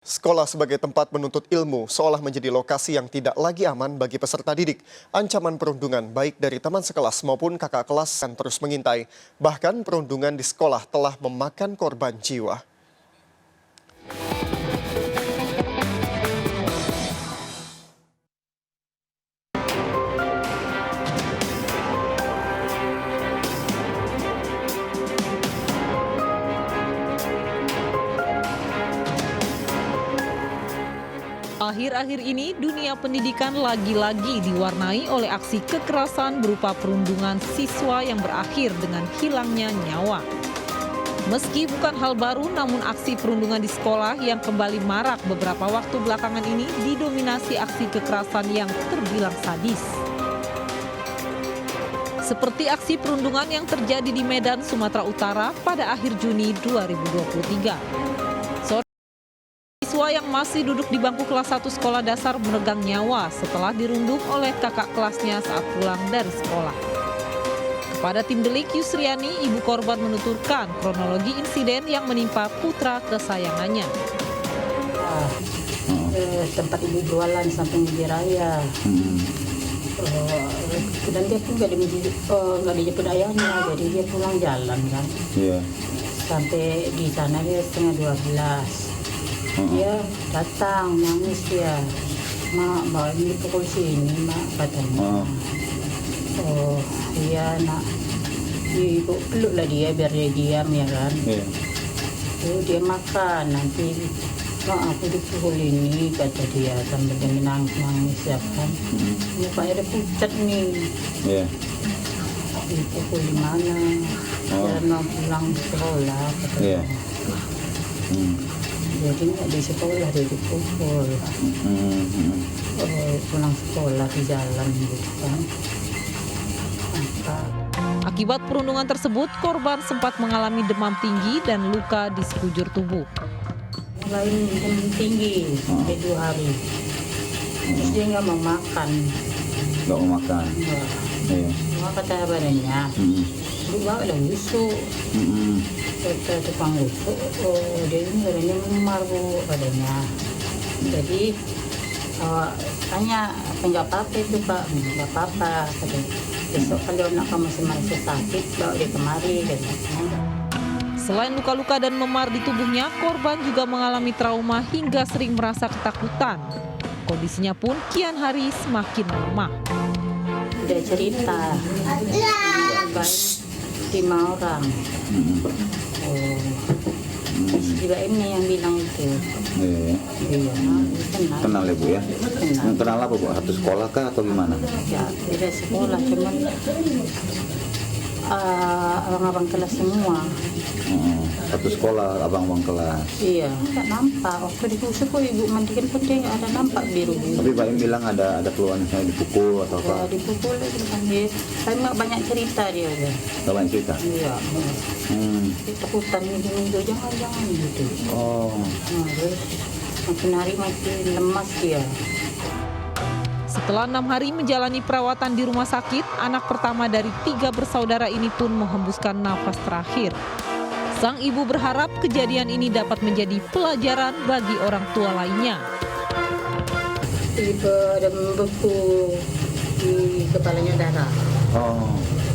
Sekolah sebagai tempat menuntut ilmu seolah menjadi lokasi yang tidak lagi aman bagi peserta didik. Ancaman perundungan baik dari teman sekelas maupun kakak kelas yang terus mengintai. Bahkan perundungan di sekolah telah memakan korban jiwa. Akhir-akhir ini, dunia pendidikan lagi-lagi diwarnai oleh aksi kekerasan berupa perundungan siswa yang berakhir dengan hilangnya nyawa. Meski bukan hal baru, namun aksi perundungan di sekolah yang kembali marak beberapa waktu belakangan ini didominasi aksi kekerasan yang terbilang sadis. Seperti aksi perundungan yang terjadi di Medan, Sumatera Utara pada akhir Juni 2023. Siswa yang masih duduk di bangku kelas 1 sekolah dasar meregang nyawa setelah dirundung oleh kakak kelasnya saat pulang dari sekolah. Kepada tim Delik, Yusriani, ibu korban menuturkan kronologi insiden yang menimpa putra kesayangannya. Tempat ibu jualan samping di raya. Dan dia pun nggak dijemput ayahnya, jadi dia pulang jalan kan. Sampai di sana dia setengah 12. Dia datang nangis dia, mak bawa ini pukul sini mak katanya. Iya nak, ibu peluk lah dia biar dia diam ya kan. Dia makan nanti mak aku dipukul ini kata dia sambil dia nangis ya kan. Mukanya dia pucat nih. Dipukul di mana? Dia mau pulang sekolah katanya. Jadi nggak di sekolah dia dipukul, pulang sekolah di jalan gitu kan. Akibat perundungan tersebut, korban sempat mengalami demam tinggi dan luka di sekujur tubuh. Mulai demam tinggi sampai 2 hari, terus dia nggak mau makan. Nggak mau makan? Nggak kata badannya, lu bawa lah busuk. Kata tukang busuk, dia ini badannya memar bu badannya. Jadi tanya, nggak apa-apa itu pak, nggak apa-apa. Besok kalau anak kamu masih merasa sakit, bawa dia kemari. Selain luka-luka dan memar di tubuhnya, korban juga mengalami trauma hingga sering merasa ketakutan. Kondisinya pun kian hari semakin melemah. Dia cerita, baik 5 orang. Juga ini yang bilang itu. Iya, Kenal ya Bu ya? Kenal apa Bu? Satu sekolah kah atau gimana? Ya, beda sekolah, cuman abang-abang kelas semua. Satu sekolah, abang-abang kelas. Iya, nggak nampak. Waktu ditusuk kok ibu mandikan pun dia nggak ada nampak biru. Tapi Pak Im bilang ada keluhan misalnya dipukul atau apa? Ya, dipukul itu kan dia. Tapi nggak banyak cerita dia udah. Nggak banyak cerita? Iya. Ketakutan minggu jangan gitu. Terus makin hari makin lemas dia. Setelah 6 hari menjalani perawatan di rumah sakit, anak pertama dari 3 bersaudara ini pun menghembuskan nafas terakhir. Sang ibu berharap kejadian ini dapat menjadi pelajaran bagi orang tua lainnya. Tiba ada membeku di kepalanya darah.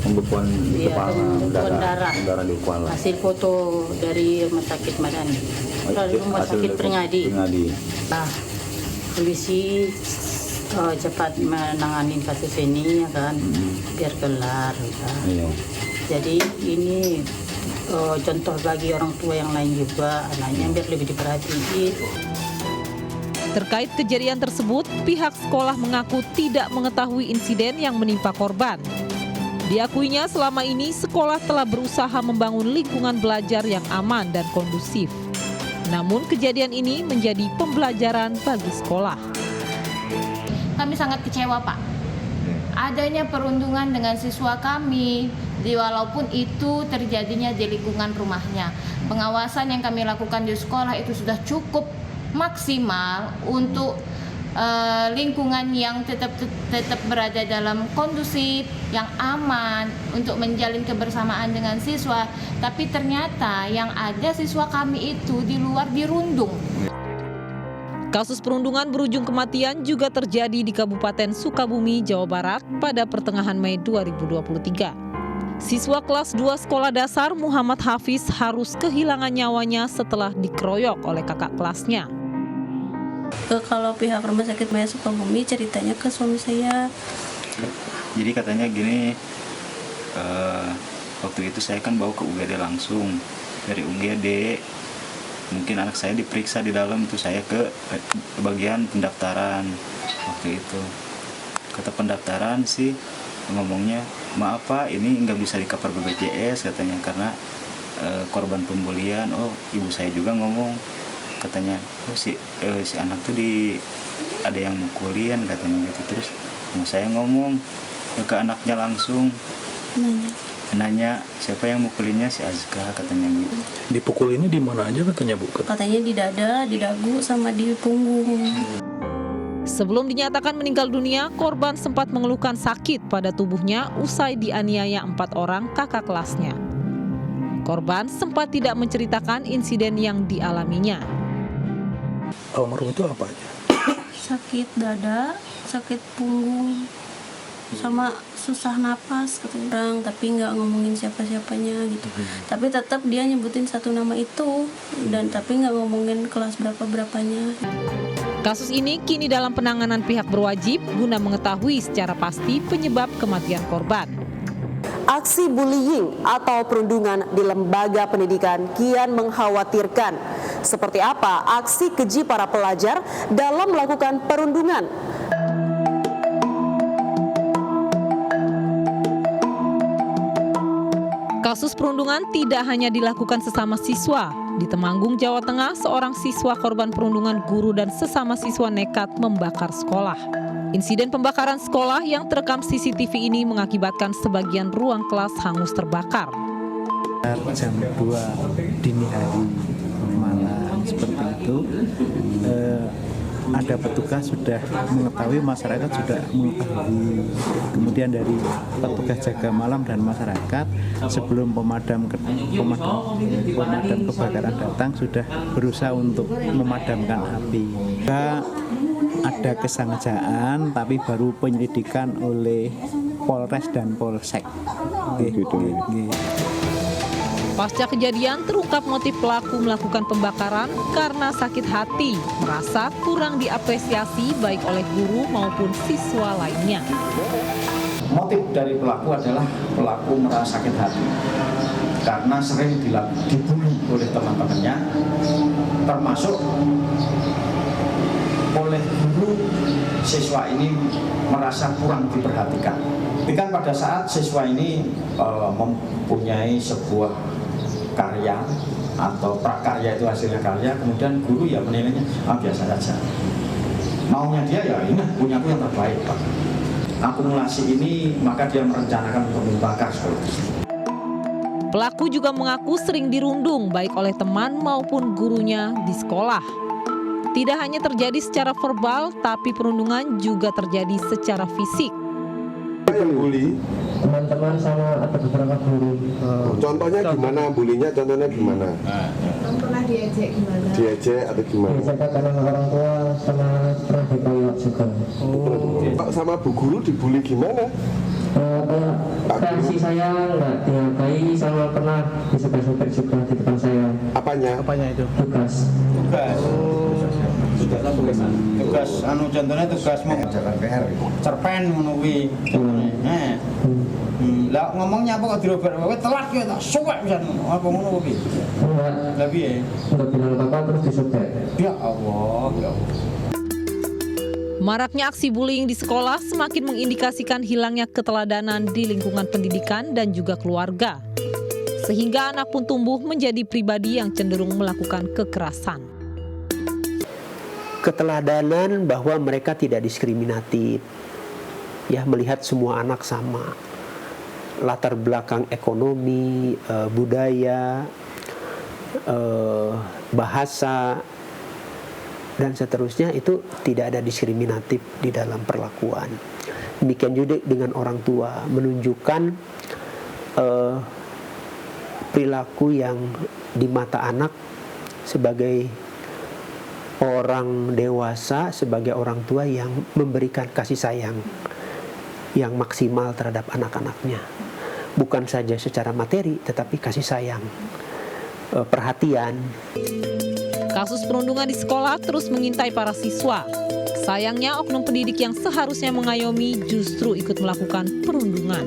Pembekuan di Iya, kepala, pembekuan darah. darah di kepala. Hasil foto dari rumah sakit Madani. Dari rumah sakit Pringadi. Nah, polisi cepat menangani kasus ini ya kan, biar kelar. Iya. Jadi ini contoh bagi orang tua yang lain juga, anaknya biar lebih diperhatiin. Terkait kejadian tersebut, pihak sekolah mengaku tidak mengetahui insiden yang menimpa korban. Diakuinya selama ini sekolah telah berusaha membangun lingkungan belajar yang aman dan kondusif. Namun kejadian ini menjadi pembelajaran bagi sekolah. Kami sangat kecewa Pak. Adanya perundungan dengan siswa kami, walaupun itu terjadinya di lingkungan rumahnya. Pengawasan yang kami lakukan di sekolah itu sudah cukup maksimal untuk lingkungan yang tetap berada dalam kondusif, yang aman untuk menjalin kebersamaan dengan siswa. Tapi ternyata yang ada siswa kami itu di luar dirundung. Kasus perundungan berujung kematian juga terjadi di Kabupaten Sukabumi, Jawa Barat pada pertengahan Mei 2023. Siswa kelas 2 sekolah dasar Muhammad Hafiz harus kehilangan nyawanya setelah dikeroyok oleh kakak kelasnya. Kalau pihak Rumah Sakit Maya Sukabumi ceritanya ke suami saya. Jadi katanya gini, waktu itu saya kan bawa ke UGD langsung. Dari UGD mungkin anak saya diperiksa di dalam, tuh saya ke bagian pendaftaran waktu itu. Kata pendaftaran sih ngomongnya, maaf Pak, ini nggak bisa di-cover BPJS katanya karena korban pembulian. Oh, ibu saya juga ngomong, katanya oh si anak tuh ada yang mukulin katanya gitu. Terus saya ngomong ke anaknya langsung, nanya siapa yang mukulinnya, si Azka katanya gitu. Dipukul ini di mana aja katanya Bu? Katanya di dada, di dagu, sama di punggung. Sebelum dinyatakan meninggal dunia, korban sempat mengeluhkan sakit pada tubuhnya usai dianiaya 4 orang kakak kelasnya. Korban sempat tidak menceritakan insiden yang dialaminya. Almarhum itu apa aja? Sakit dada, sakit punggung, sama susah napas katanya, tapi nggak ngomongin siapa-siapanya gitu. Tapi tetap dia nyebutin satu nama itu, dan tapi nggak ngomongin kelas berapa-berapanya. Kasus ini kini dalam penanganan pihak berwajib guna mengetahui secara pasti penyebab kematian korban. Aksi bullying atau perundungan di lembaga pendidikan kian mengkhawatirkan. Seperti apa aksi keji para pelajar dalam melakukan perundungan? Kasus perundungan tidak hanya dilakukan sesama siswa. Di Temanggung, Jawa Tengah, seorang siswa korban perundungan guru dan sesama siswa nekat membakar sekolah. Insiden pembakaran sekolah yang terekam CCTV ini mengakibatkan sebagian ruang kelas hangus terbakar. Jam 2 dini hari malam seperti itu, ada petugas sudah mengetahui, masyarakat sudah mengetahui. Kemudian dari petugas jaga malam dan masyarakat sebelum pemadam kebakaran datang sudah berusaha untuk memadamkan api. Ada kesengajaan, tapi baru penyelidikan oleh Polres dan Polsek. Pasca kejadian terungkap motif pelaku melakukan pembakaran karena sakit hati, merasa kurang diapresiasi baik oleh guru maupun siswa lainnya. Motif dari pelaku adalah pelaku merasa sakit hati karena sering dibully oleh teman-temannya, termasuk oleh guru. Siswa ini merasa kurang diperhatikan. Bahkan pada saat siswa ini mempunyai sebuah karya atau prakarya, itu hasilnya karya, kemudian guru ya menilainya biasa saja. Maunya dia ya ini punya aku yang terbaik Pak. Akumulasi ini maka dia merencanakan untuk membakar sekolah. Pelaku juga mengaku sering dirundung baik oleh teman maupun gurunya di sekolah. Tidak hanya terjadi secara verbal, tapi perundungan juga terjadi secara fisik. Yang bully teman-teman sama ada beberapa guru. Contohnya gimana bulinya? Contohnya gimana? Pernah diejek gimana? Diejek atau gimana? Diejek karena orang tua, sama pernah dikeroyok juga. Sama bu guru dibully gimana? Reaksi saya nggak dihargai, sama pernah disebut-sebut juga di depan saya. Apanya? Apanya itu? Tugas. Tugas contohnya tugas mau cerpen menuwi. Lah ngomongnya apa kok dirobek-robek telat ya tak suwek pisan apa ngono kuwi. Enggak. Lah piye? Enggak bilang apa terus disobek. Ya Allah, ya Allah. Maraknya aksi bullying di sekolah semakin mengindikasikan hilangnya keteladanan di lingkungan pendidikan dan juga keluarga. Sehingga anak pun tumbuh menjadi pribadi yang cenderung melakukan kekerasan. Keteladanan bahwa mereka tidak diskriminatif, ya, melihat semua anak sama, latar belakang ekonomi, budaya, bahasa, dan seterusnya itu tidak ada diskriminatif di dalam perlakuan. Demikian juga dengan orang tua, menunjukkan perilaku yang di mata anak sebagai orang dewasa sebagai orang tua yang memberikan kasih sayang yang maksimal terhadap anak-anaknya. Bukan saja secara materi, tetapi kasih sayang, perhatian. Kasus perundungan di sekolah terus mengintai para siswa. Sayangnya oknum pendidik yang seharusnya mengayomi justru ikut melakukan perundungan.